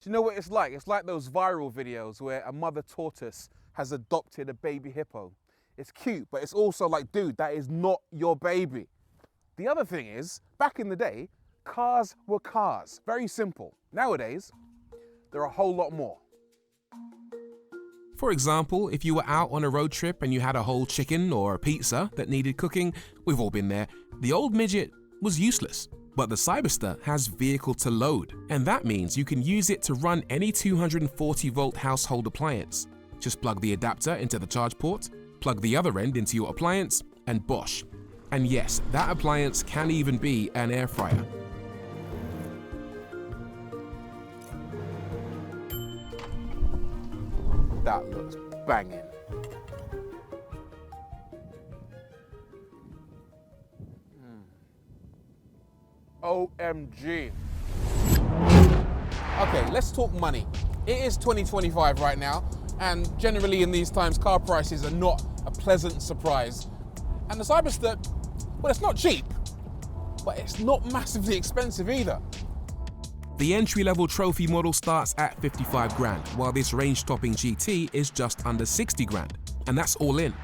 Do you know what it's like? It's like those viral videos where a mother tortoise has adopted a baby hippo. It's cute, but it's also like, dude, that is not your baby. The other thing is, back in the day, cars were cars. Very simple. Nowadays, there are a whole lot more. For example, if you were out on a road trip and you had a whole chicken or a pizza that needed cooking, we've all been there, the old midget was useless. But the Cyberster has vehicle to load, and that means you can use it to run any 240-volt household appliance. Just plug the adapter into the charge port, plug the other end into your appliance, and bosh. And yes, that appliance can even be an air fryer. That looks banging. OMG. Okay, let's talk money. It is 2025 right now, and generally in these times, car prices are not a pleasant surprise. And the Cyberster, well, it's not cheap, but it's not massively expensive either. The entry-level trophy model starts at 55 grand, while this range-topping GT is just under 60 grand, and that's all in.